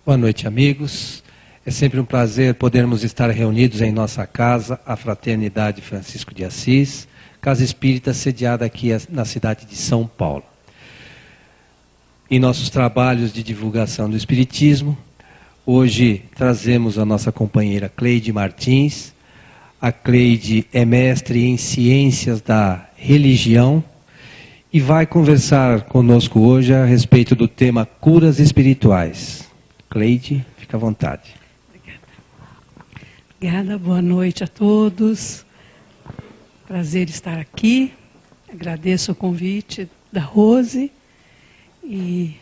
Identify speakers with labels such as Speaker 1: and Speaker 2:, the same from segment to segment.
Speaker 1: Boa noite, amigos. É sempre um prazer podermos estar reunidos em nossa casa, a Fraternidade Francisco de Assis, casa espírita sediada aqui na cidade de São Paulo. Em nossos trabalhos de divulgação do Espiritismo, hoje trazemos a nossa companheira Cleide Martins. A Cleide é mestre em Ciências da Religião e vai conversar conosco hoje a respeito do tema Curas Espirituais. Cleide, fica à vontade.
Speaker 2: Obrigada, boa noite a todos. Prazer estar aqui. Agradeço o convite da Rose e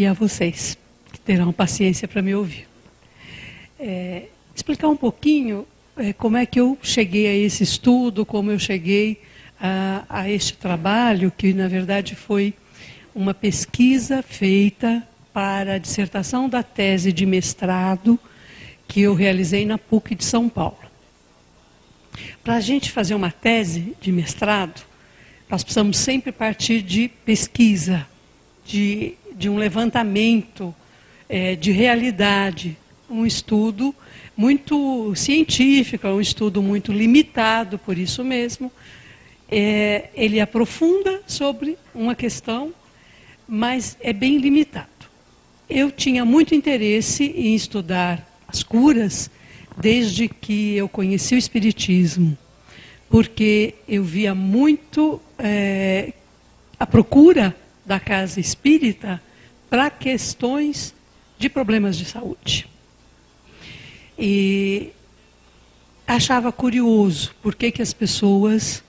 Speaker 2: a vocês, que terão paciência para me ouvir. Explicar um pouquinho como é que eu cheguei a esse estudo, como eu cheguei a este trabalho, que na verdade foi uma pesquisa feita para a dissertação da tese de mestrado que eu realizei na PUC de São Paulo. Para a gente fazer uma tese de mestrado, nós precisamos sempre partir de pesquisa, de um levantamento de realidade, um estudo muito científico, um estudo muito limitado, por isso mesmo. Ele aprofunda sobre uma questão, mas é bem limitado. Eu tinha muito interesse em estudar as curas desde que eu conheci o Espiritismo, porque eu via muito a procura da casa espírita para questões de problemas de saúde. E achava curioso por que as pessoas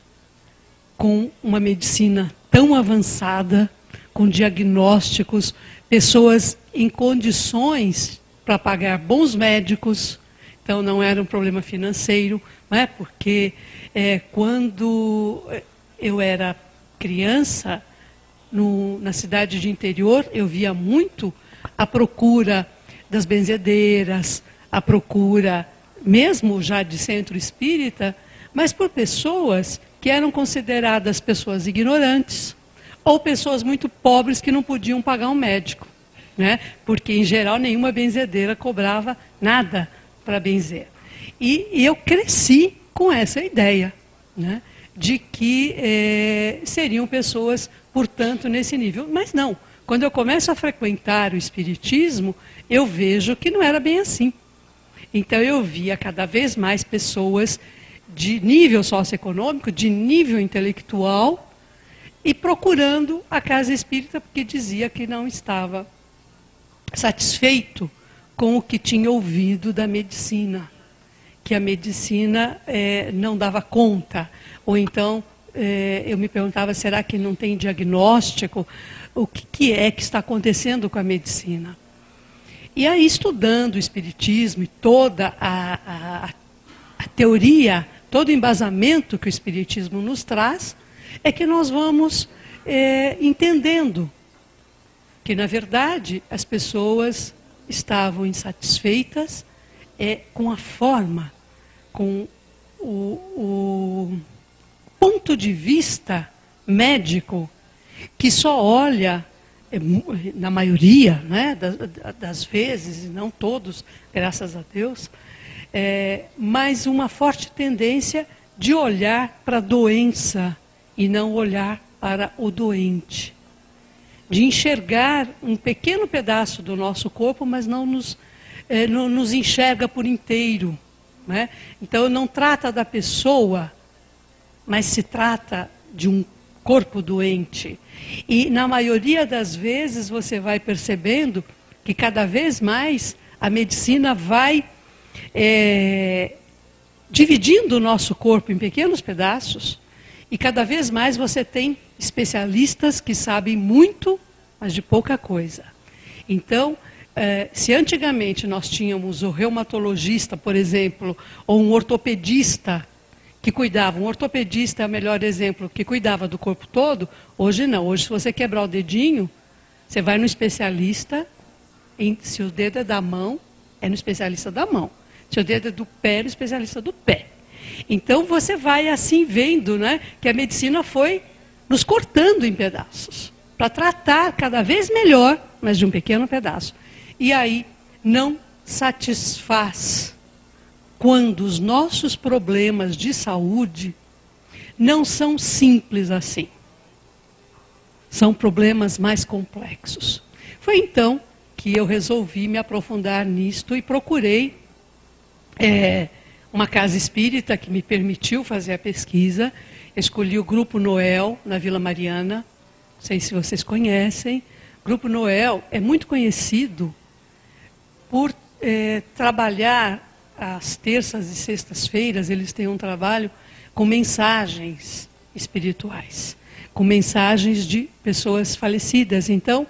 Speaker 2: com uma medicina tão avançada, com diagnósticos, pessoas em condições para pagar bons médicos, então não era um problema financeiro, não é? Porque quando eu era criança, na cidade de interior, eu via muito a procura das benzedeiras, a procura mesmo já de centro espírita, mas por pessoas que eram consideradas pessoas ignorantes ou pessoas muito pobres que não podiam pagar um médico, né? Porque em geral nenhuma benzedeira cobrava nada para benzer. E eu cresci com essa ideia, né? De que seriam pessoas, portanto, nesse nível. Mas não, quando eu começo a frequentar o Espiritismo, eu vejo que não era bem assim. Então eu via cada vez mais pessoas de nível socioeconômico, de nível intelectual, e procurando a casa espírita porque dizia que não estava satisfeito com o que tinha ouvido da medicina, que a medicina não dava conta, ou então eu me perguntava, será que não tem diagnóstico? O que é que está acontecendo com a medicina? E aí, estudando o Espiritismo e toda a teoria, todo o embasamento que o Espiritismo nos traz, é que nós vamos entendendo que, na verdade, as pessoas estavam insatisfeitas com a forma, com o ponto de vista médico, que só olha, na maioria, né, das vezes, e não todos, graças a Deus, mas uma forte tendência de olhar para a doença e não olhar para o doente. De enxergar um pequeno pedaço do nosso corpo, mas não nos enxerga por inteiro, né? Então não trata da pessoa, mas se trata de um corpo doente. E na maioria das vezes você vai percebendo que cada vez mais a medicina vai dividindo o nosso corpo em pequenos pedaços, e cada vez mais você tem especialistas que sabem muito, mas de pouca coisa. Então, se antigamente nós tínhamos o reumatologista, por exemplo, ou um ortopedista que cuidava, um ortopedista é o melhor exemplo, que cuidava do corpo todo, hoje não. Hoje, se você quebrar o dedinho, você vai no especialista, se o dedo é da mão, é no especialista da mão. Se o dedo é do pé, é no especialista do pé. Então você vai assim vendo, né, que a medicina foi nos cortando em pedaços, para tratar cada vez melhor, mas de um pequeno pedaço. E aí não satisfaz quando os nossos problemas de saúde não são simples assim. São problemas mais complexos. Foi então que eu resolvi me aprofundar nisto e procurei uma casa espírita que me permitiu fazer a pesquisa. Escolhi o Grupo Noel, na Vila Mariana. Não sei se vocês conhecem. O Grupo Noel é muito conhecido por trabalhar às terças e sextas-feiras. Eles têm um trabalho com mensagens espirituais, com mensagens de pessoas falecidas. Então,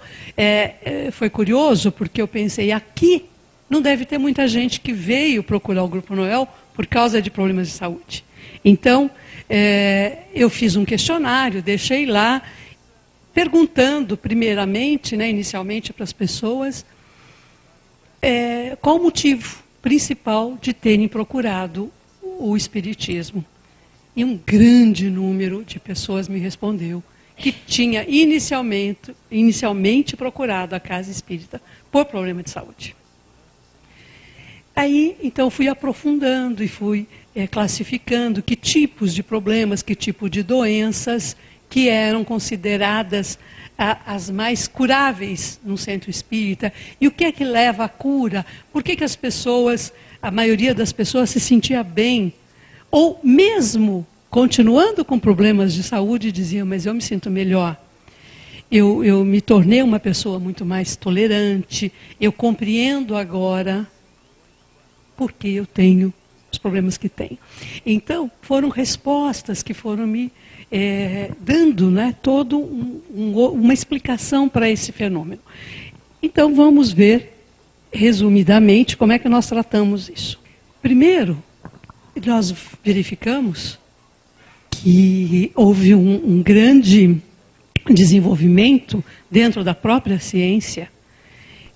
Speaker 2: foi curioso, porque eu pensei, aqui não deve ter muita gente que veio procurar o Grupo Noel por causa de problemas de saúde. Então, eu fiz um questionário, deixei lá, perguntando primeiramente, inicialmente para as pessoas, qual o motivo principal de terem procurado o Espiritismo. E um grande número de pessoas me respondeu que tinha inicialmente procurado a casa espírita por problema de saúde. Aí, então, fui aprofundando e fui classificando que tipos de problemas, que tipo de doenças que eram consideradas as mais curáveis no centro espírita. E o que é que leva à cura? Por que as pessoas, a maioria das pessoas se sentia bem? Ou mesmo continuando com problemas de saúde, diziam, mas eu me sinto melhor. Eu me tornei uma pessoa muito mais tolerante, eu compreendo agora porque eu tenho os problemas que tenho. Então, foram respostas que foram me dando toda uma explicação para esse fenômeno. Então, vamos ver, resumidamente, como é que nós tratamos isso. Primeiro, nós verificamos que houve um grande desenvolvimento dentro da própria ciência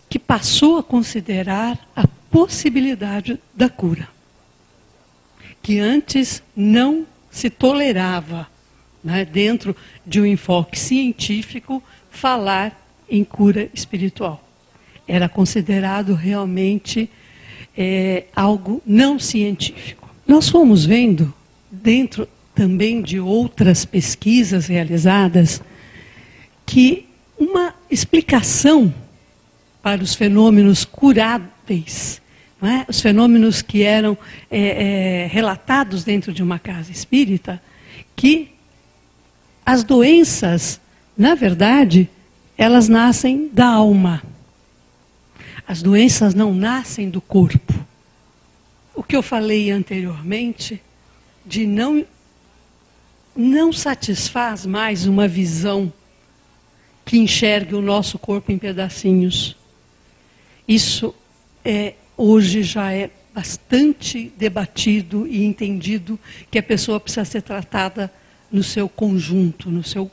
Speaker 2: que passou a considerar a possibilidade da cura, que antes não se tolerava, dentro de um enfoque científico, falar em cura espiritual. Era considerado realmente algo não científico. Nós fomos vendo, dentro também de outras pesquisas realizadas, que uma explicação para os fenômenos curáveis, os fenômenos que eram relatados dentro de uma casa espírita, que as doenças, na verdade, elas nascem da alma. As doenças não nascem do corpo. O que eu falei anteriormente, de não satisfaz mais uma visão que enxergue o nosso corpo em pedacinhos. Isso hoje já é bastante debatido e entendido que a pessoa precisa ser tratada no seu conjunto, no seu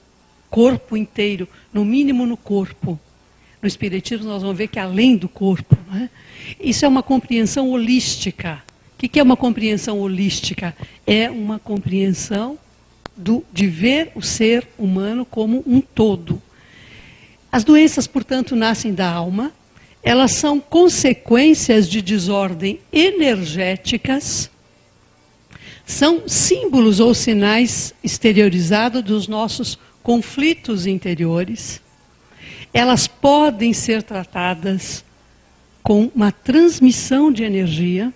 Speaker 2: corpo inteiro, no mínimo no corpo. No Espiritismo nós vamos ver que além do corpo. Isso é uma compreensão holística. O que é uma compreensão holística? É uma compreensão de ver o ser humano como um todo. As doenças, portanto, nascem da alma. Elas são consequências de desordem energéticas, são símbolos ou sinais exteriorizados dos nossos conflitos interiores. Elas podem ser tratadas com uma transmissão de energia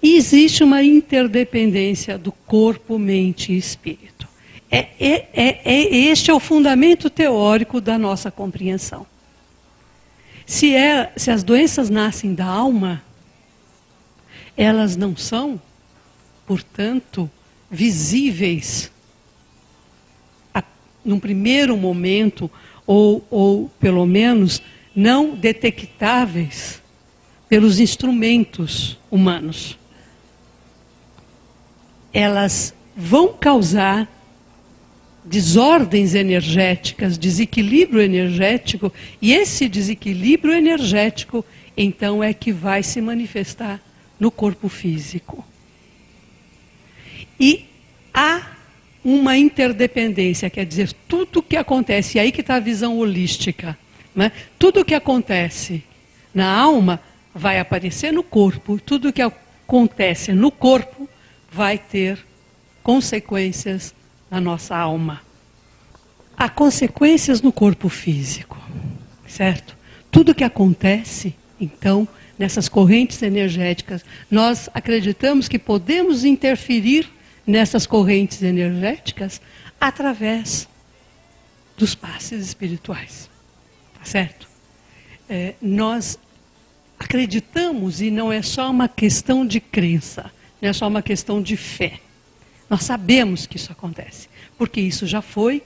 Speaker 2: e existe uma interdependência do corpo, mente e espírito. Este é o fundamento teórico da nossa compreensão. Se as doenças nascem da alma, elas não são, portanto, visíveis num primeiro momento, ou pelo menos não detectáveis pelos instrumentos humanos. Elas vão causar desordens energéticas, desequilíbrio energético, e esse desequilíbrio energético, então, é que vai se manifestar no corpo físico. E há uma interdependência, quer dizer, tudo o que acontece, e aí que está a visão holística, tudo o que acontece na alma, vai aparecer no corpo. Tudo que acontece no corpo vai ter consequências na nossa alma. Há consequências no corpo físico, certo? Tudo que acontece, então, nessas correntes energéticas, nós acreditamos que podemos interferir nessas correntes energéticas através dos passes espirituais, tá certo? Nós acreditamos, e não é só uma questão de crença, não é só uma questão de fé. Nós sabemos que isso acontece, porque isso já foi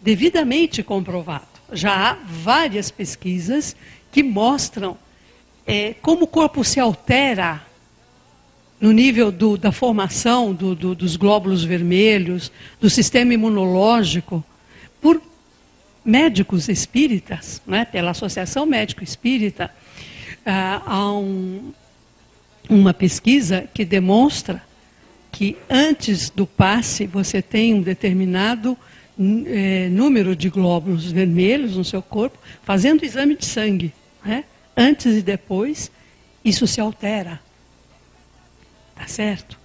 Speaker 2: devidamente comprovado. Já há várias pesquisas que mostram como o corpo se altera no nível da formação dos glóbulos vermelhos, do sistema imunológico, por médicos espíritas, né, pela Associação Médico Espírita. Há uma pesquisa que demonstra que antes do passe você tem um determinado número de glóbulos vermelhos no seu corpo, fazendo exame de sangue, né? Antes e depois, isso se altera. Tá certo?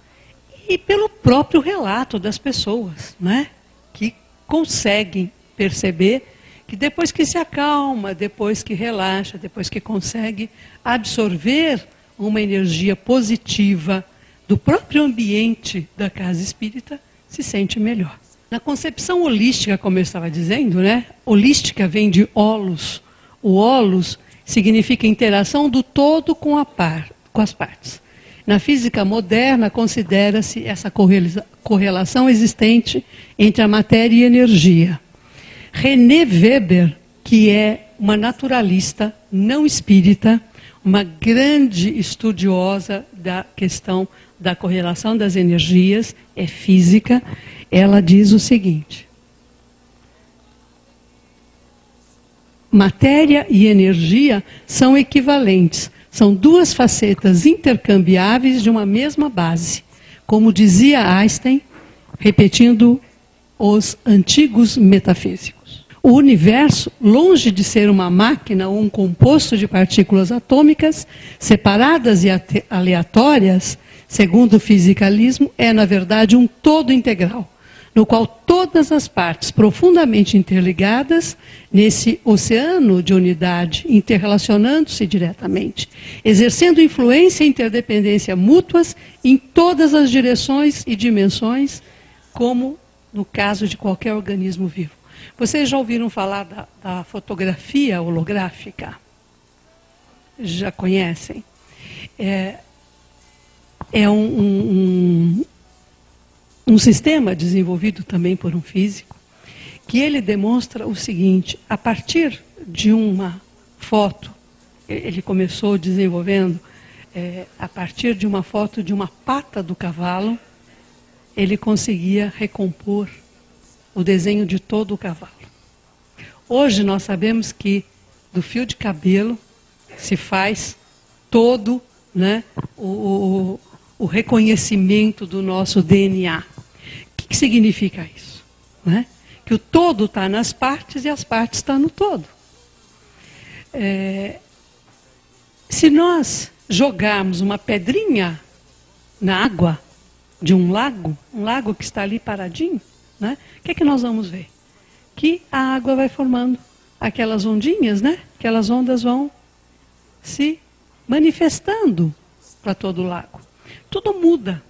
Speaker 2: E pelo próprio relato das pessoas, né? Que conseguem perceber que depois que se acalma, depois que relaxa, depois que consegue absorver uma energia positiva do próprio ambiente da casa espírita, se sente melhor. Na concepção holística, como eu estava dizendo, né? Holística vem de holos. O holos significa interação do todo com as partes. Na física moderna, considera-se essa correlação existente entre a matéria e a energia. René Weber, que é uma naturalista não espírita, uma grande estudiosa da questão da correlação das energias, é física, ela diz o seguinte: matéria e energia são equivalentes, são duas facetas intercambiáveis de uma mesma base. Como dizia Einstein, repetindo os antigos metafísicos. O universo, longe de ser uma máquina ou um composto de partículas atômicas, separadas e aleatórias, segundo o fisicalismo, é, na verdade, um todo integral, no qual todas as partes profundamente interligadas, nesse oceano de unidade, interrelacionando-se diretamente, exercendo influência e interdependência mútuas em todas as direções e dimensões, como no caso de qualquer organismo vivo. Vocês já ouviram falar da fotografia holográfica? Já conhecem? É um sistema desenvolvido também por um físico, que ele demonstra o seguinte: a partir de uma foto, ele começou desenvolvendo, a partir de uma foto de uma pata do cavalo, ele conseguia recompor o desenho de todo o cavalo. Hoje nós sabemos que do fio de cabelo se faz todo, né, o reconhecimento do nosso DNA. O que significa isso? Né? Que o todo está nas partes e as partes estão no todo. Se nós jogarmos uma pedrinha na água de um lago que está ali paradinho, né? O que é que nós vamos ver? Que a água vai formando aquelas ondinhas, né? Aquelas ondas vão se manifestando para todo o lago. Tudo muda.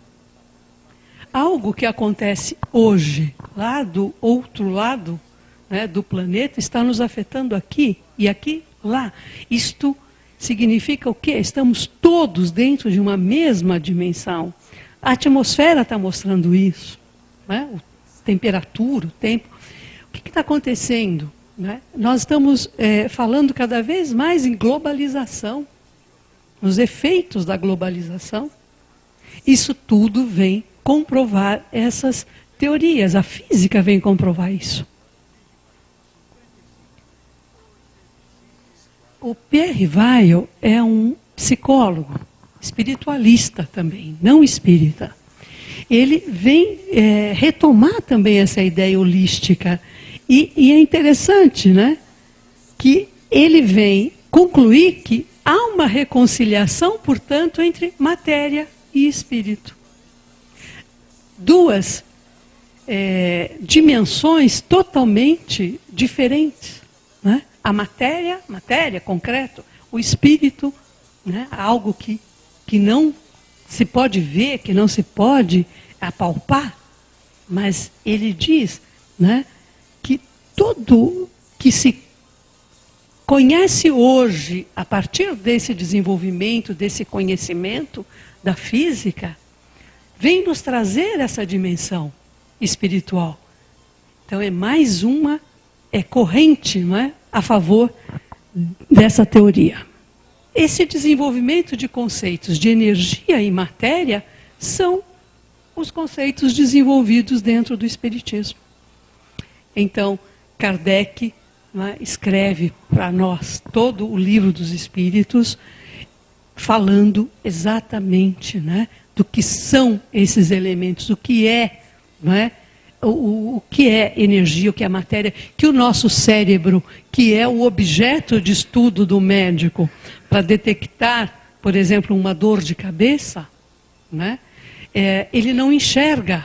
Speaker 2: Algo que acontece hoje, lá do outro lado, né, do planeta, está nos afetando aqui e aqui, lá. Isto significa o quê? Estamos todos dentro de uma mesma dimensão. A atmosfera está mostrando isso, né? Temperatura, o tempo. O que está acontecendo? Né? Nós estamos falando cada vez mais em globalização, nos efeitos da globalização. Isso tudo vem comprovar essas teorias. A física vem comprovar isso. O Pierre Weil é um psicólogo, espiritualista também, não espírita. Ele vem retomar também essa ideia holística. E é interessante, né, que ele vem concluir que há uma reconciliação, portanto, entre matéria e espírito. Duas dimensões totalmente diferentes, né? A matéria, concreto, o espírito, né? Algo que não se pode ver, que não se pode apalpar, mas ele diz, né, que tudo que se conhece hoje, a partir desse desenvolvimento, desse conhecimento da física, vem nos trazer essa dimensão espiritual. Então é mais uma corrente, não é, a favor dessa teoria. Esse desenvolvimento de conceitos de energia e matéria são os conceitos desenvolvidos dentro do Espiritismo. Então, Kardec, né, escreve para nós todo o Livro dos Espíritos, falando exatamente, né, do que são esses elementos, o que é, né, o que é energia, o que é matéria, que o nosso cérebro, que é o objeto de estudo do médico, para detectar, por exemplo, uma dor de cabeça, né, ele não enxerga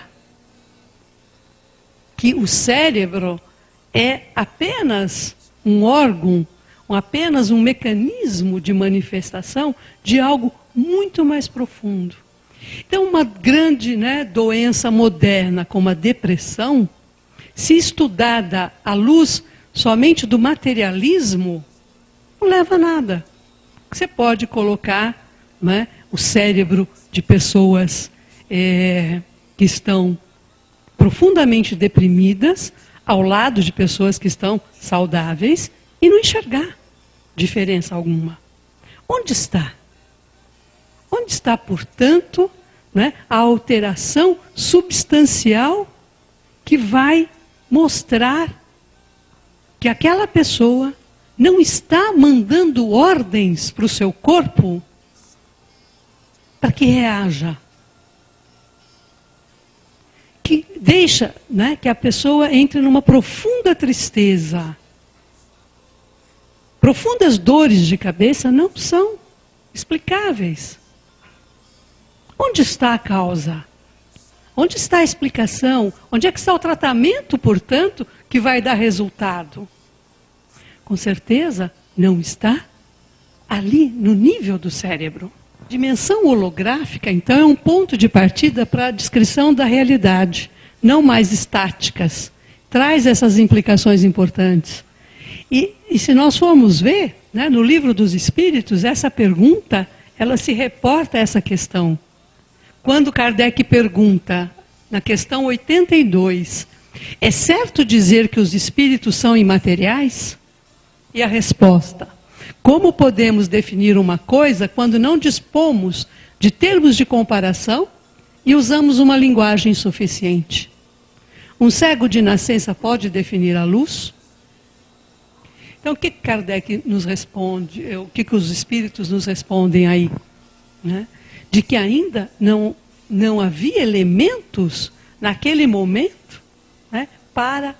Speaker 2: que o cérebro é apenas um órgão, apenas um mecanismo de manifestação de algo muito mais profundo. Então, uma grande, né, doença moderna como a depressão, se estudada à luz somente do materialismo, não leva a nada. Você pode colocar, né, o cérebro de pessoas que estão profundamente deprimidas ao lado de pessoas que estão saudáveis e não enxergar diferença alguma. Onde está? Onde está, portanto, né, a alteração substancial que vai mostrar que aquela pessoa não está mandando ordens para o seu corpo para que reaja? Que deixa, né, que a pessoa entre numa profunda tristeza. Profundas dores de cabeça não são explicáveis. Onde está a causa? Onde está a explicação? Onde é que está o tratamento, portanto, que vai dar resultado? Com certeza não está ali no nível do cérebro. Dimensão holográfica, então, é um ponto de partida para a descrição da realidade, não mais estáticas. Traz essas implicações importantes. E se nós formos ver, né, no Livro dos Espíritos, essa pergunta, ela se reporta a essa questão. Quando Kardec pergunta, na questão 82, é certo dizer que os espíritos são imateriais? E a resposta: como podemos definir uma coisa quando não dispomos de termos de comparação e usamos uma linguagem insuficiente? Um cego de nascença pode definir a luz? Então, o que Kardec nos responde, o que os espíritos nos respondem aí? Né? De que ainda não havia elementos naquele momento, né, para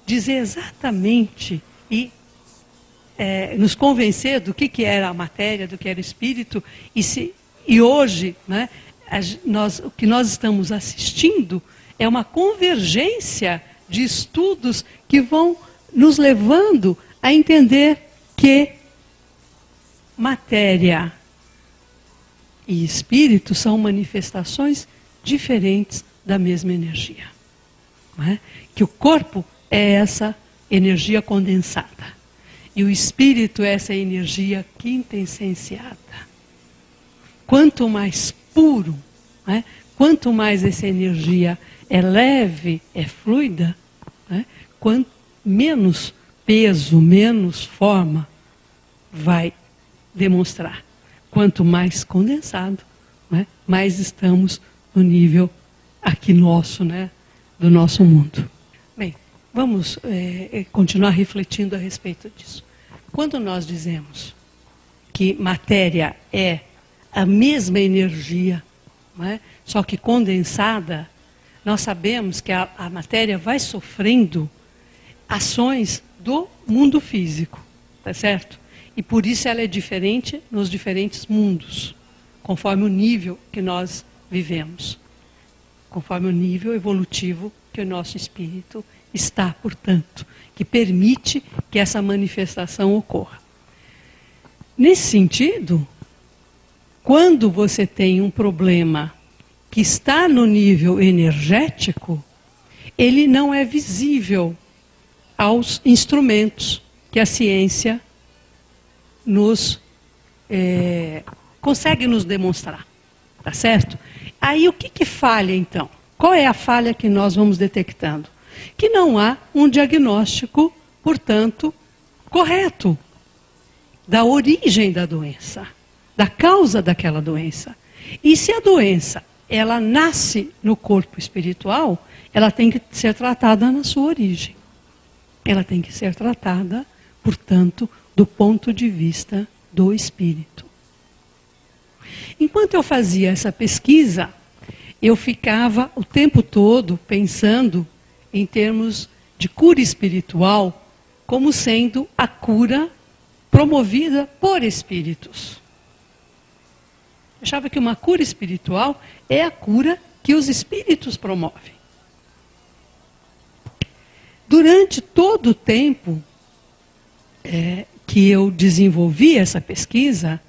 Speaker 2: dizer exatamente e nos convencer do que era a matéria, do que era o espírito, e hoje, né, o que nós estamos assistindo é uma convergência de estudos que vão nos levando a entender que matéria e espírito são manifestações diferentes da mesma energia. Não é? Que o corpo é essa energia condensada. E o espírito é essa energia quintessenciada. Quanto mais puro, né, quanto mais essa energia é leve, é fluida, né, quanto menos peso, menos forma vai demonstrar. Quanto mais condensado, né, mais estamos no nível aqui nosso, né, do nosso mundo. Bem, vamos continuar refletindo a respeito disso. Quando nós dizemos que matéria é a mesma energia, né, só que condensada, nós sabemos que a matéria vai sofrendo ações do mundo físico, tá certo? E por isso ela é diferente nos diferentes mundos, conforme o nível que nós vivemos, conforme o nível evolutivo que o nosso espírito está, portanto, que permite que essa manifestação ocorra. Nesse sentido, quando você tem um problema que está no nível energético, ele não é visível aos instrumentos que a ciência consegue nos demonstrar, tá certo? Aí o que falha então? Qual é a falha que nós vamos detectando? Que não há um diagnóstico, portanto, correto da origem da doença, da causa daquela doença. E se a doença, ela nasce no corpo espiritual, ela tem que ser tratada na sua origem. Ela tem que ser tratada, portanto, do ponto de vista do espírito. Enquanto eu fazia essa pesquisa, eu ficava o tempo todo pensando em termos de cura espiritual como sendo a cura promovida por espíritos. Eu achava que uma cura espiritual é a cura que os espíritos promovem. Durante todo o tempo que eu desenvolvi essa pesquisa,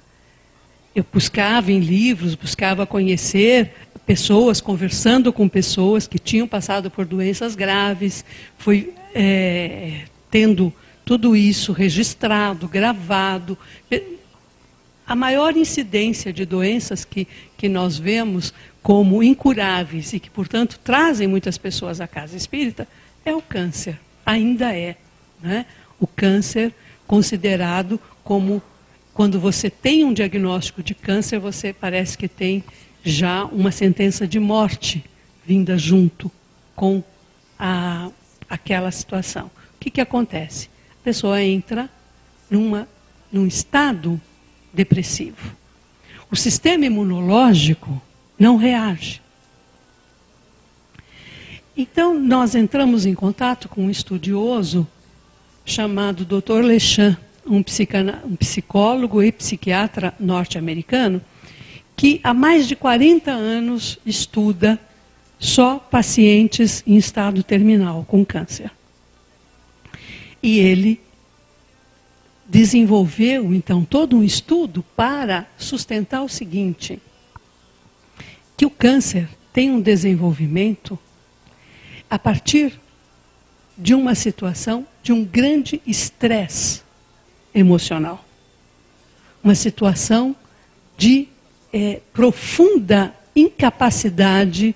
Speaker 2: eu buscava em livros, buscava conhecer pessoas, conversando com pessoas que tinham passado por doenças graves, fui tendo tudo isso registrado, gravado. A maior incidência de doenças que nós vemos como incuráveis e que, portanto, trazem muitas pessoas à casa espírita é o câncer. Ainda é, né? O câncer considerado como, quando você tem um diagnóstico de câncer, você parece que tem já uma sentença de morte vinda junto com aquela situação. O que acontece? A pessoa entra num estado depressivo. O sistema imunológico não reage. Então, nós entramos em contato com um estudioso chamado Dr. Lechan, um psicólogo e psiquiatra norte-americano, que há mais de 40 anos estuda só pacientes em estado terminal com câncer. E ele desenvolveu, então, todo um estudo para sustentar o seguinte, que o câncer tem um desenvolvimento a partir de uma situação de um grande estresse emocional. Uma situação de profunda incapacidade,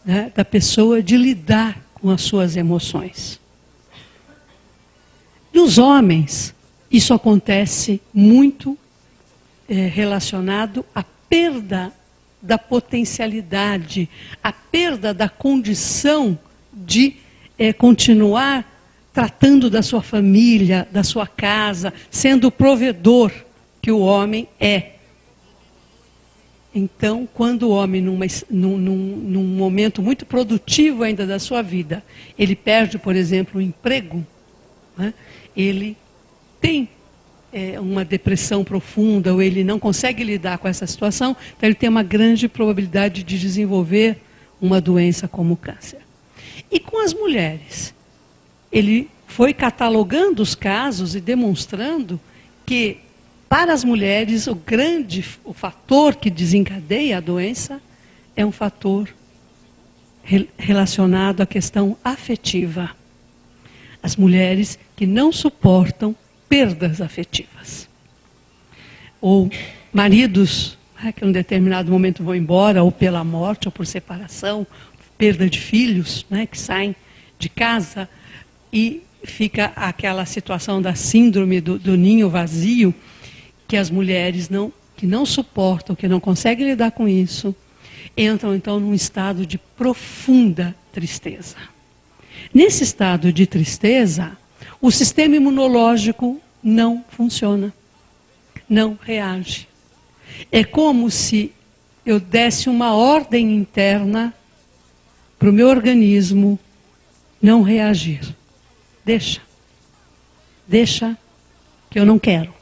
Speaker 2: né, da pessoa de lidar com as suas emoções. Nos homens, isso acontece muito relacionado à perda da potencialidade, à perda da condição de continuar tratando da sua família, da sua casa, sendo o provedor que o homem é. Então, quando o homem, num momento muito produtivo ainda da sua vida, ele perde, por exemplo, o emprego, né? Ele tem uma depressão profunda, ou ele não consegue lidar com essa situação, então ele tem uma grande probabilidade de desenvolver uma doença como o câncer. E com as mulheres, ele foi catalogando os casos e demonstrando que, para as mulheres, o fator que desencadeia a doença é um fator relacionado à questão afetiva. As mulheres que não suportam perdas afetivas. Ou maridos, né, que em um determinado momento vão embora, ou pela morte, ou por separação, perda de filhos, né, que saem de casa e fica aquela situação da síndrome do ninho vazio, que as mulheres que não suportam, que não conseguem lidar com isso, entram então num estado de profunda tristeza. Nesse estado de tristeza, o sistema imunológico não funciona, não reage. É como se eu desse uma ordem interna para o meu organismo não reagir. Deixa que eu não quero.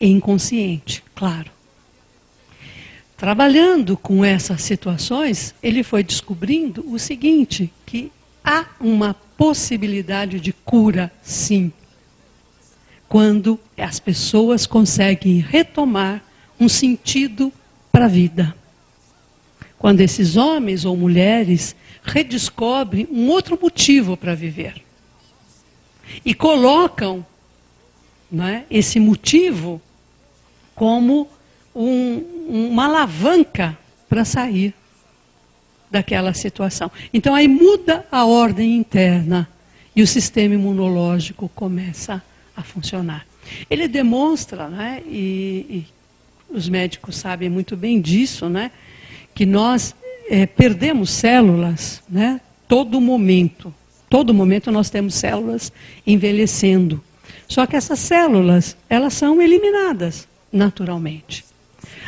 Speaker 2: e inconsciente, claro. Trabalhando com essas situações, ele foi descobrindo o seguinte, que há uma possibilidade de cura, sim, quando as pessoas conseguem retomar um sentido para a vida. Quando esses homens ou mulheres redescobrem um outro motivo para viver. E colocam, né, esse motivo como uma alavanca para sair daquela situação. Então aí muda a ordem interna e o sistema imunológico começa a funcionar. Ele demonstra, né, e os médicos sabem muito bem disso, né, que nós perdemos células, né, todo momento. Todo momento nós temos células envelhecendo. Só que essas células, elas são eliminadas naturalmente.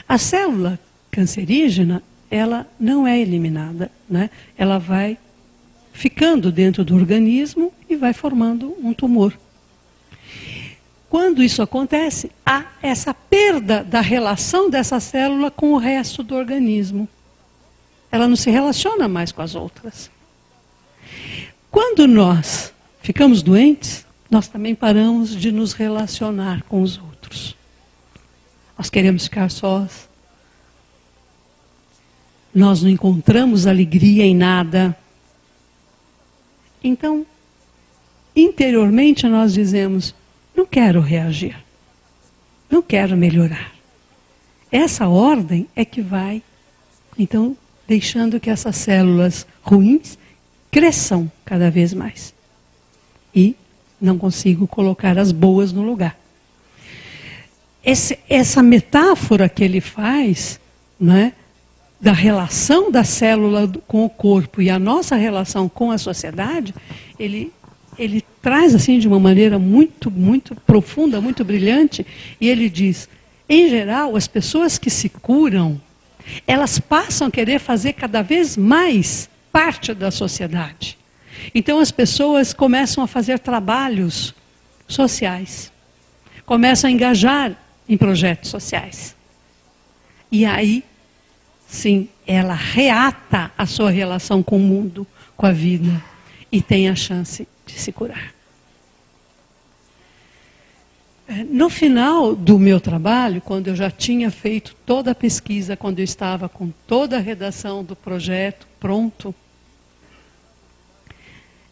Speaker 2: A célula cancerígena, ela não é eliminada, né? Ela vai ficando dentro do organismo e vai formando um tumor. Quando isso acontece, há essa perda da relação dessa célula com o resto do organismo. Ela não se relaciona mais com as outras. Quando nós ficamos doentes, nós também paramos de nos relacionar com os outros. Nós queremos ficar sós. Nós não encontramos alegria em nada. Então, interiormente nós dizemos, não quero reagir. Não quero melhorar. Essa ordem é que vai, então, deixando que essas células ruins cresçam cada vez mais. E não consigo colocar as boas no lugar. Essa metáfora que ele faz, né, da relação da célula com o corpo e a nossa relação com a sociedade, ele traz assim de uma maneira muito, muito profunda, muito brilhante, e ele diz, em geral, as pessoas que se curam, elas passam a querer fazer cada vez mais parte da sociedade. Então as pessoas começam a fazer trabalhos sociais, começam a engajar em projetos sociais. E aí, sim, ela reata a sua relação com o mundo, com a vida, e tem a chance de se curar. No final do meu trabalho, quando eu já tinha feito toda a pesquisa, quando eu estava com toda a redação do projeto pronto,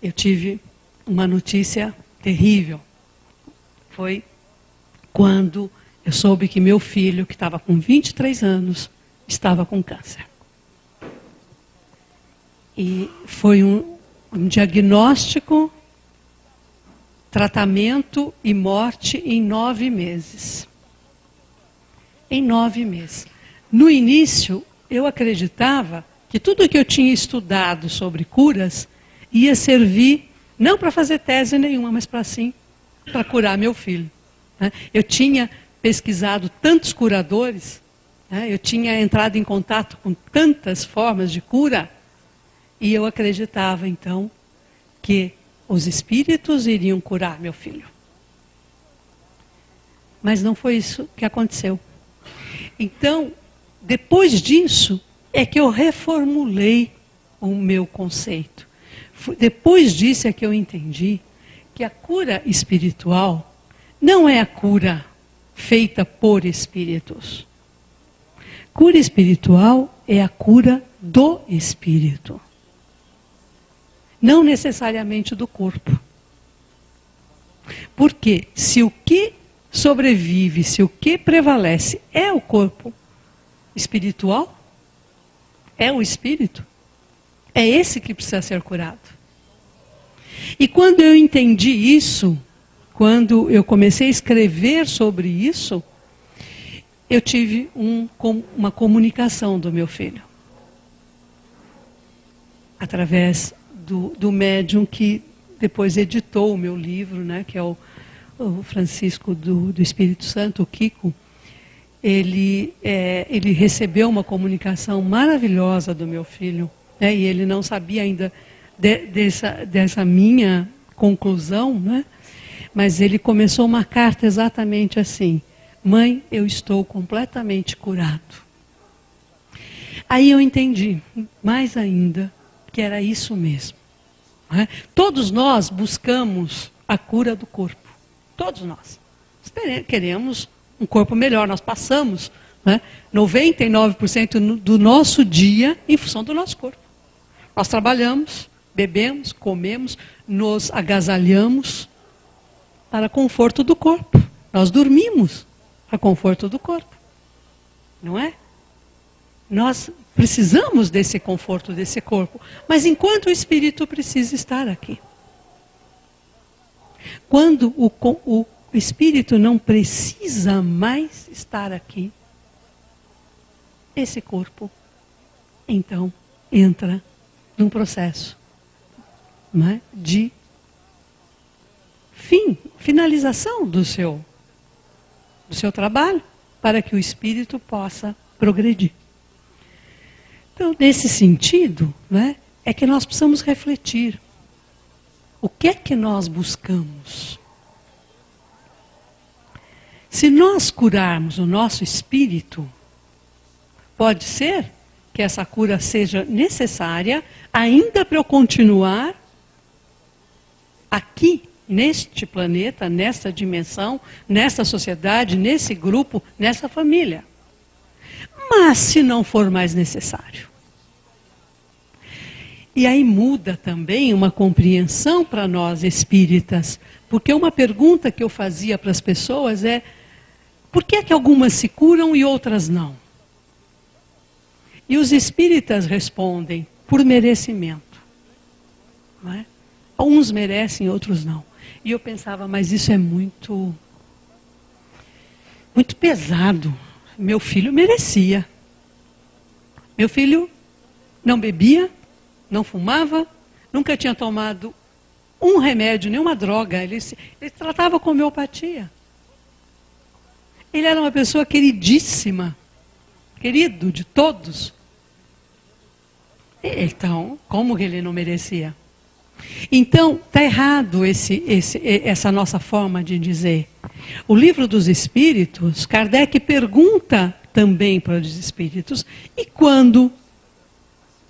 Speaker 2: eu tive uma notícia terrível. Foi quando eu soube que meu filho, que estava com 23 anos, estava com câncer. E foi um diagnóstico, tratamento e morte em 9 meses. Em 9 meses. No início, eu acreditava que tudo que eu tinha estudado sobre curas ia servir, não para fazer tese nenhuma, mas para curar meu filho. Eu tinha pesquisado tantos curadores, eu tinha entrado em contato com tantas formas de cura, e eu acreditava, então, que os espíritos iriam curar meu filho. Mas não foi isso que aconteceu. Então, depois disso, é que eu reformulei o meu conceito. Depois disso é que eu entendi que a cura espiritual não é a cura feita por espíritos. Cura espiritual é a cura do espírito. Não necessariamente do corpo. Porque se o que sobrevive, se o que prevalece é o corpo espiritual, é o espírito, é esse que precisa ser curado. E quando eu entendi isso, quando eu comecei a escrever sobre isso, eu tive uma comunicação do meu filho. Através do médium que depois editou o meu livro, né, que é o Francisco do Espírito Santo, o Kiko. Ele recebeu uma comunicação maravilhosa do meu filho, né, e ele não sabia ainda dessa minha conclusão, né, mas ele começou uma carta exatamente assim: mãe, eu estou completamente curado. Aí eu entendi, mais ainda, que era isso mesmo. Não é? Todos nós buscamos a cura do corpo. Todos nós. Queremos um corpo melhor. Nós passamos 99% do nosso dia em função do nosso corpo. Nós trabalhamos, bebemos, comemos, nos agasalhamos para conforto do corpo. Nós dormimos para conforto do corpo. Não é? Nós precisamos desse conforto desse corpo. Mas enquanto o espírito precisa estar aqui. Quando o espírito não precisa mais estar aqui, esse corpo, então, entra num processo de finalização do seu trabalho, para que o espírito possa progredir. Então, nesse sentido, é que nós precisamos refletir. O que é que nós buscamos? Se nós curarmos o nosso espírito, pode ser que essa cura seja necessária ainda para eu continuar aqui, neste planeta, nesta dimensão, nesta sociedade, nesse grupo, nessa família. Mas se não for mais necessário. E aí muda também uma compreensão para nós espíritas. Porque uma pergunta que eu fazia para as pessoas é: por que é que algumas se curam e outras não? E os espíritas respondem: por merecimento. Não é? Uns merecem, outros não. E eu pensava, mas isso é muito pesado. Meu filho merecia. Meu filho não bebia, não fumava, nunca tinha tomado um remédio, nenhuma droga. Ele tratava com homeopatia. Ele era uma pessoa queridíssima, querido de todos. Então, como que ele não merecia? Então, está errado essa nossa forma de dizer. O Livro dos Espíritos, Kardec pergunta também para os espíritos: e quando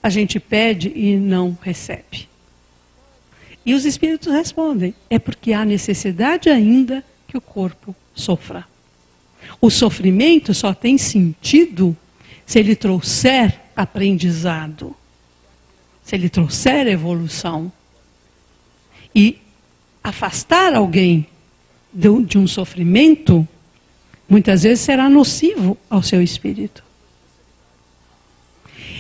Speaker 2: a gente pede e não recebe? E os espíritos respondem: é porque há necessidade ainda que o corpo sofra. O sofrimento só tem sentido se ele trouxer aprendizado, se ele trouxer evolução. E afastar alguém de um sofrimento, muitas vezes será nocivo ao seu espírito.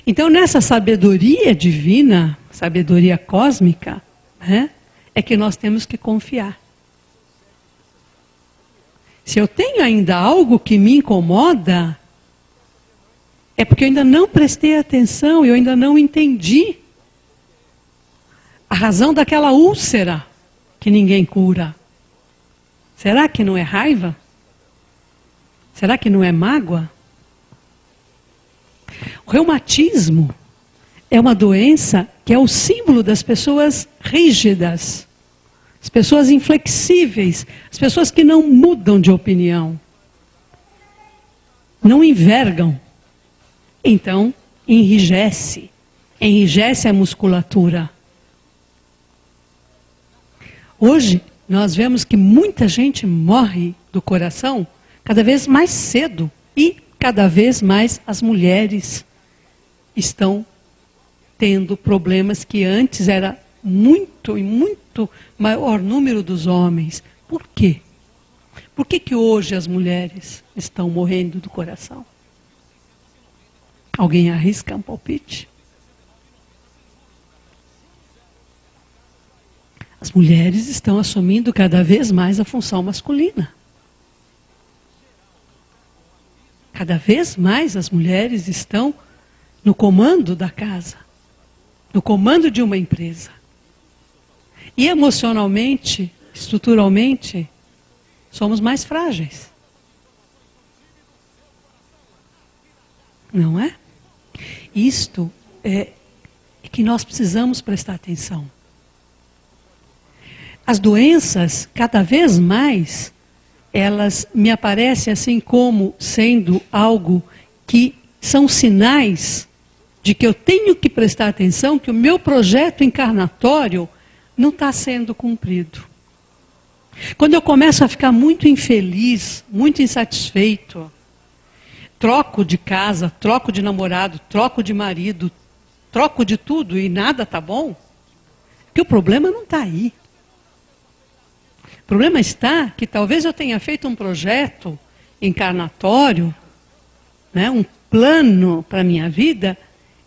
Speaker 2: Então, nessa sabedoria divina, sabedoria cósmica, é que nós temos que confiar. Se eu tenho ainda algo que me incomoda, é porque eu ainda não prestei atenção, eu ainda não entendi a razão daquela úlcera que ninguém cura. Será que não é raiva? Será que não é mágoa? O reumatismo é uma doença que é o símbolo das pessoas rígidas, as pessoas inflexíveis, as pessoas que não mudam de opinião, não envergam. Então, enrijece a musculatura. Hoje, nós vemos que muita gente morre do coração cada vez mais cedo. E cada vez mais as mulheres estão tendo problemas que antes era muito maior número dos homens. Por quê? Por que hoje as mulheres estão morrendo do coração? Alguém arrisca um palpite? As mulheres estão assumindo cada vez mais a função masculina. Cada vez mais as mulheres estão no comando da casa, no comando de uma empresa. E emocionalmente, estruturalmente, somos mais frágeis. Não é? Isto é que nós precisamos prestar atenção. As doenças, cada vez mais, elas me aparecem assim como sendo algo que são sinais de que eu tenho que prestar atenção, que o meu projeto encarnatório não está sendo cumprido. Quando eu começo a ficar muito infeliz, muito insatisfeito, troco de casa, troco de namorado, troco de marido, troco de tudo e nada está bom, porque o problema não está aí. O problema está que talvez eu tenha feito um projeto encarnatório, né, um plano para a minha vida,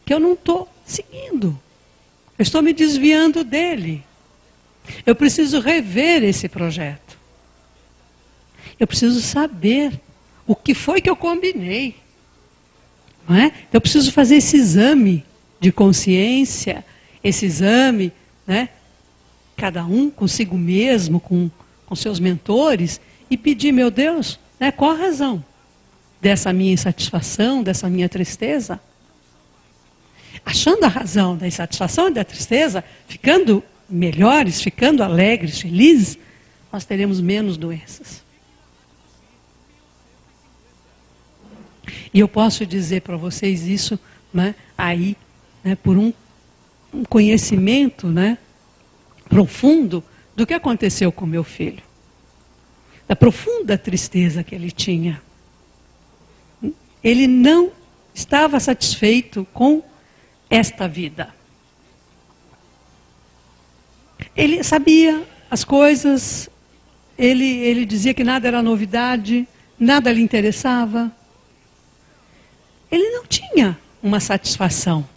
Speaker 2: que eu não estou seguindo. Eu estou me desviando dele. Eu preciso rever esse projeto. Eu preciso saber o que foi que eu combinei. Não é? Eu preciso fazer esse exame de consciência, esse exame, né, cada um consigo mesmo, com seus mentores, e pedir, meu Deus, né, qual a razão dessa minha insatisfação, dessa minha tristeza? Achando a razão da insatisfação e da tristeza, ficando melhores, ficando alegres, felizes, nós teremos menos doenças. E eu posso dizer para vocês isso, né, aí, né, por um conhecimento, né, profundo do que aconteceu com meu filho. Da profunda tristeza que ele tinha. Ele não estava satisfeito com esta vida. Ele sabia as coisas, ele dizia que nada era novidade, nada lhe interessava. Ele não tinha uma satisfação.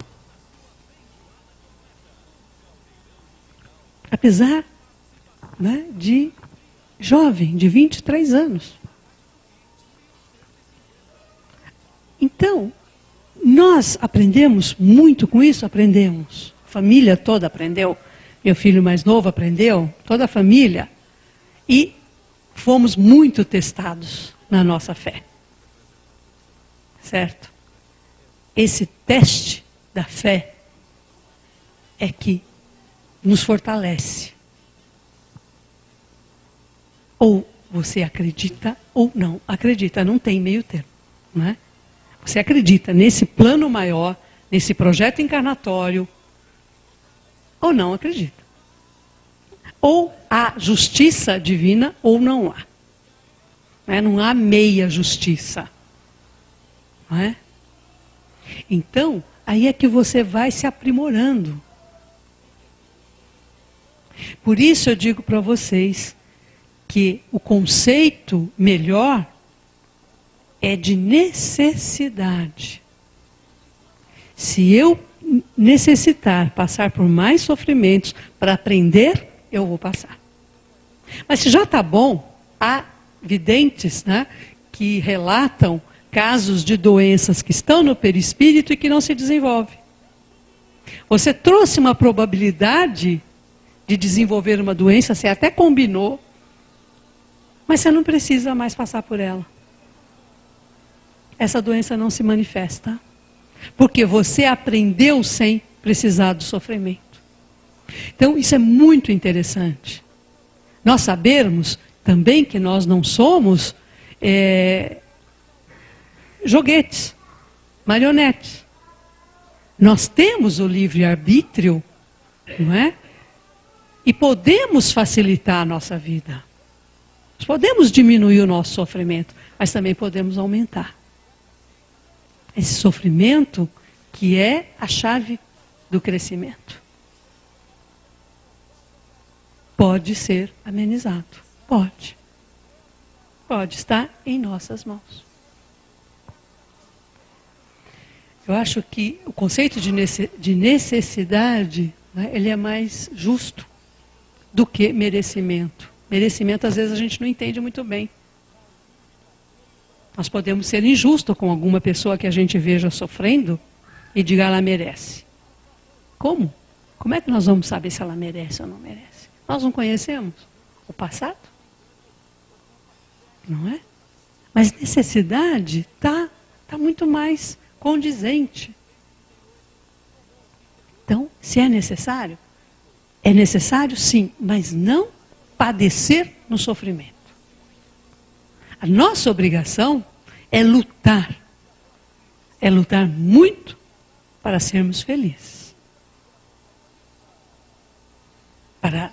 Speaker 2: Apesar, né, de jovem, de 23 anos. Então, nós aprendemos muito com isso, aprendemos. A família toda aprendeu. Meu filho mais novo aprendeu, toda a família. E fomos muito testados na nossa fé. Certo? Esse teste da fé é que nos fortalece. Ou você acredita ou não acredita, não tem meio termo, não é? Você acredita nesse plano maior, nesse projeto encarnatório, ou não acredita. Ou há justiça divina ou não há. Não há meia justiça. Não é? Então, aí é que você vai se aprimorando. Por isso eu digo para vocês que o conceito melhor é de necessidade. Se eu necessitar passar por mais sofrimentos para aprender, eu vou passar. Mas se já está bom, há videntes, né, que relatam casos de doenças que estão no perispírito e que não se desenvolvem. Você trouxe uma probabilidade de desenvolver uma doença, você até combinou, mas você não precisa mais passar por ela. Essa doença não se manifesta. Porque você aprendeu sem precisar do sofrimento. Então, isso é muito interessante. Nós sabermos também que nós não somos joguetes, marionetes. Nós temos o livre-arbítrio, não é? E podemos facilitar a nossa vida. Nós podemos diminuir o nosso sofrimento, mas também podemos aumentar. Esse sofrimento que é a chave do crescimento. Pode ser amenizado. Pode. Pode estar em nossas mãos. Eu acho que o conceito de necessidade, né, ele é mais justo do que merecimento. Merecimento, às vezes, a gente não entende muito bem. Nós podemos ser injustos com alguma pessoa que a gente veja sofrendo e diga ela merece. Como? Como é que nós vamos saber se ela merece ou não merece? Nós não conhecemos o passado? Não é? Mas necessidade está muito mais condizente. Então, se é necessário sim, mas não padecer no sofrimento. A nossa obrigação é lutar. É lutar muito para sermos felizes. Para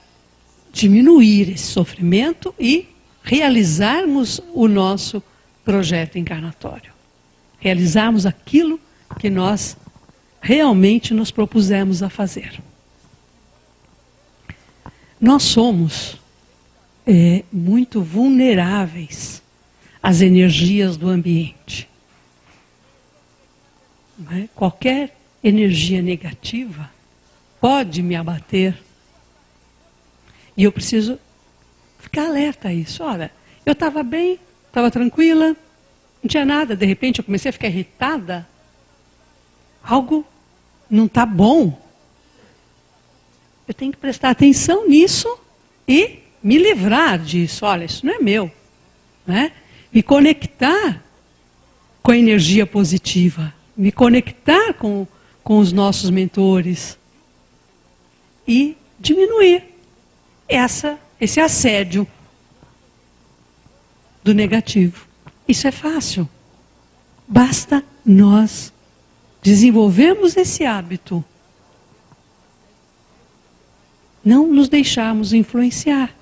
Speaker 2: diminuir esse sofrimento e realizarmos o nosso projeto encarnatório. Realizarmos aquilo que nós realmente nos propusemos a fazer. Nós somos muito vulneráveis às energias do ambiente. Não é? Qualquer energia negativa pode me abater. E eu preciso ficar alerta a isso. Olha, eu estava bem, estava tranquila, não tinha nada, de repente eu comecei a ficar irritada. Algo não está bom. Eu tenho que prestar atenção nisso e me livrar disso. Olha, isso não é meu. Né? Me conectar com a energia positiva. Me conectar com os nossos mentores. E diminuir esse assédio do negativo. Isso é fácil. Basta nós desenvolvermos esse hábito. Não nos deixarmos influenciar.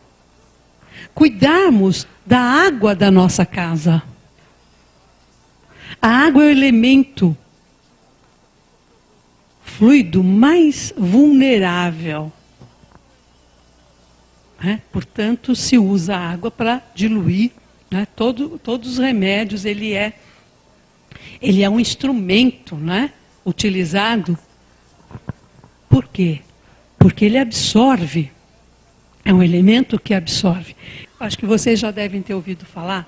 Speaker 2: Cuidarmos da água da nossa casa. A água é o elemento fluido mais vulnerável. Portanto, se usa a água para diluir. Todos os remédios, ele é um instrumento, utilizado. Por quê? Porque ele absorve. É um elemento que absorve. Acho que vocês já devem ter ouvido falar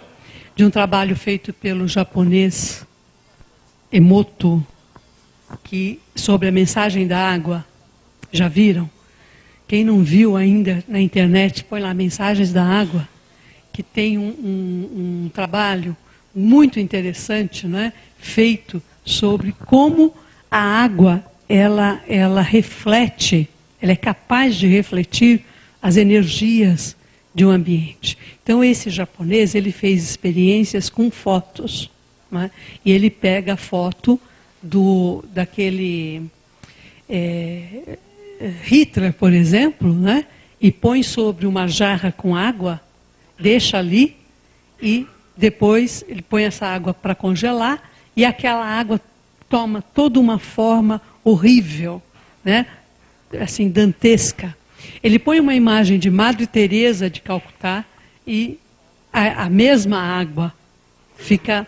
Speaker 2: de um trabalho feito pelo japonês Emoto, sobre a mensagem da água. Já viram? Quem não viu ainda na internet, põe lá Mensagens da Água, que tem um trabalho muito interessante, feito sobre como a água ela reflete, ela é capaz de refletir as energias de um ambiente. Então esse japonês, ele fez experiências com fotos, e ele pega a foto daquele Hitler, por exemplo, e põe sobre uma jarra com água, deixa ali e depois ele põe essa água para congelar e aquela água toma toda uma forma horrível, assim, dantesca. Ele põe uma imagem de Madre Teresa de Calcutá e a mesma água fica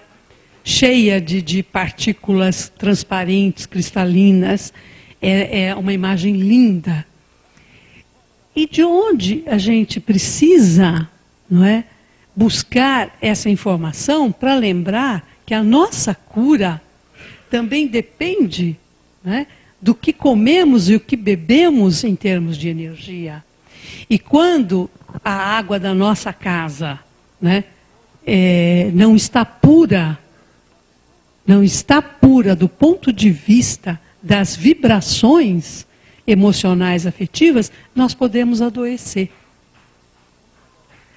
Speaker 2: cheia de partículas transparentes, cristalinas. É uma imagem linda. E de onde a gente precisa, buscar essa informação para lembrar que a nossa cura também depende, do que comemos e o que bebemos em termos de energia. E quando a água da nossa casa não está pura do ponto de vista das vibrações emocionais afetivas, nós podemos adoecer.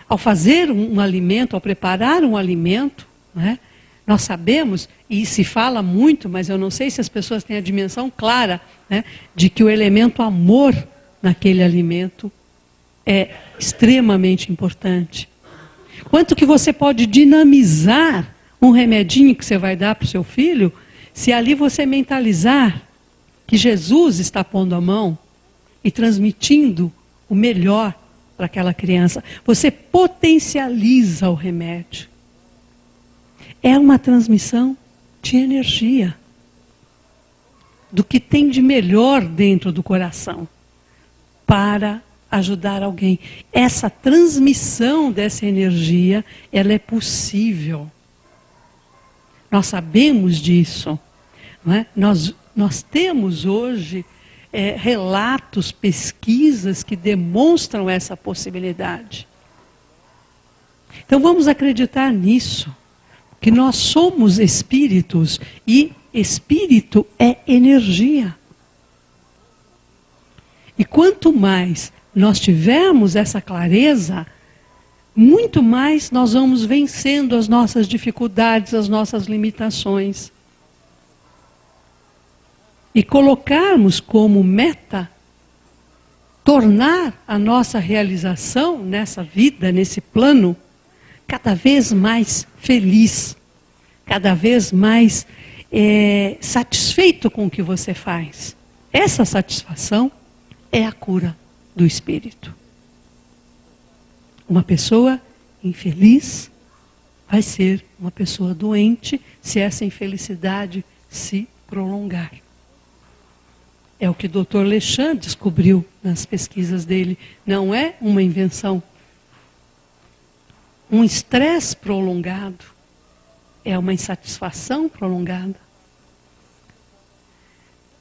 Speaker 2: Ao fazer um alimento, ao preparar um alimento, nós sabemos, e se fala muito, mas eu não sei se as pessoas têm a dimensão clara, de que o elemento amor naquele alimento é extremamente importante. Quanto que você pode dinamizar um remedinho que você vai dar para o seu filho, se ali você mentalizar que Jesus está pondo a mão e transmitindo o melhor para aquela criança. Você potencializa o remédio. É uma transmissão de energia. Do que tem de melhor dentro do coração. Para ajudar alguém. Essa transmissão dessa energia, ela é possível. Nós sabemos disso. Nós temos hoje relatos, pesquisas que demonstram essa possibilidade. Então vamos acreditar nisso, que nós somos espíritos e espírito é energia. E quanto mais nós tivermos essa clareza, muito mais nós vamos vencendo as nossas dificuldades, as nossas limitações. E colocarmos como meta tornar a nossa realização nessa vida, nesse plano, cada vez mais feliz, cada vez mais satisfeito com o que você faz. Essa satisfação é a cura do espírito. Uma pessoa infeliz vai ser uma pessoa doente se essa infelicidade se prolongar. É o que o Dr. Lechan descobriu nas pesquisas dele. Não é uma invenção. Um estresse prolongado é uma insatisfação prolongada.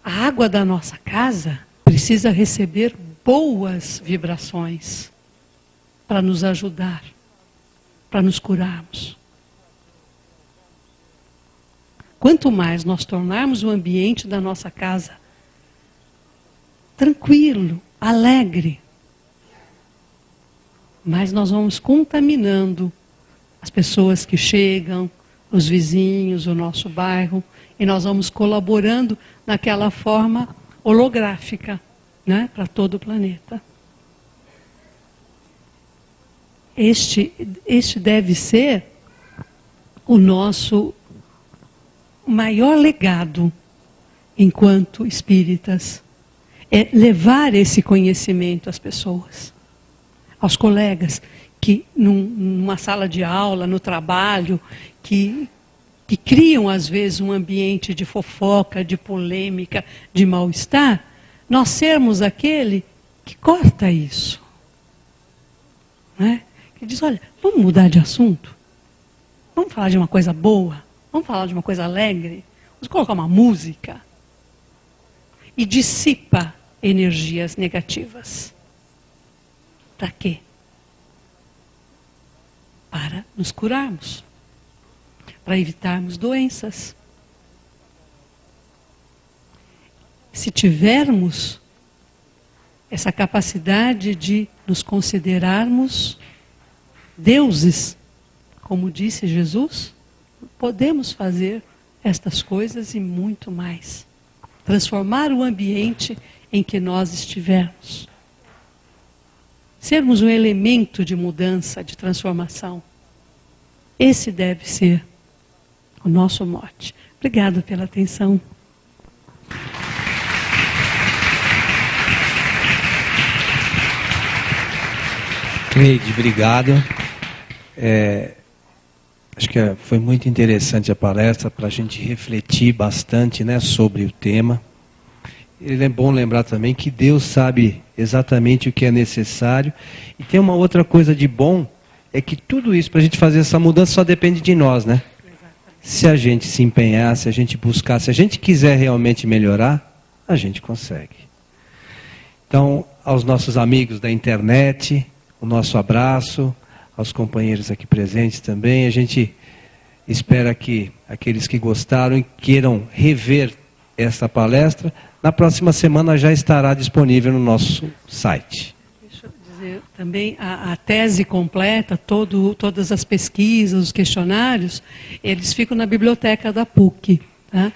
Speaker 2: A água da nossa casa precisa receber boas vibrações para nos ajudar, para nos curarmos. Quanto mais nós tornarmos o ambiente da nossa casa tranquilo, alegre, mas nós vamos contaminando as pessoas que chegam, os vizinhos, o nosso bairro, e nós vamos colaborando naquela forma holográfica, né, para todo o planeta. Este deve ser o nosso maior legado enquanto espíritas. É levar esse conhecimento às pessoas, aos colegas, que numa sala de aula, no trabalho, que criam às vezes um ambiente de fofoca, de polêmica, de mal-estar, nós sermos aquele que corta isso. Né? Que diz, olha, vamos mudar de assunto? Vamos falar de uma coisa boa? Vamos falar de uma coisa alegre? Vamos colocar uma música? E dissipa energias negativas. Para quê? Para nos curarmos. Para evitarmos doenças. Se tivermos essa capacidade de nos considerarmos deuses, como disse Jesus, podemos fazer estas coisas e muito mais. Transformar o ambiente em que nós estivermos. Sermos um elemento de mudança, de transformação. Esse deve ser o nosso mote. Obrigada pela atenção.
Speaker 1: Cleide, obrigado. Acho que foi muito interessante a palestra para a gente refletir bastante, né, sobre o tema. É bom lembrar também que Deus sabe exatamente o que é necessário. E tem uma outra coisa de bom, é que tudo isso, para a gente fazer essa mudança, só depende de nós, né? Se a gente se empenhar, se a gente buscar, se a gente quiser realmente melhorar, a gente consegue. Então, aos nossos amigos da internet, o nosso abraço, aos companheiros aqui presentes também. A gente espera que aqueles que gostaram e queiram rever essa palestra, na próxima semana já estará disponível no nosso site.
Speaker 2: Deixa eu dizer também, a tese completa, todas as pesquisas, os questionários, eles ficam na biblioteca da PUC. Tá?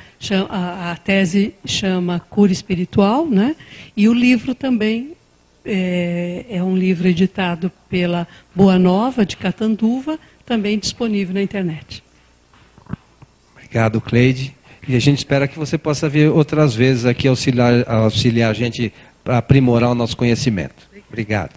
Speaker 2: A tese chama Cura Espiritual, né? E o livro também é um livro editado pela Boa Nova, de Catanduva, também disponível na internet.
Speaker 1: Obrigado, Cleide. E a gente espera que você possa vir outras vezes aqui auxiliar a gente para aprimorar o nosso conhecimento. Obrigado.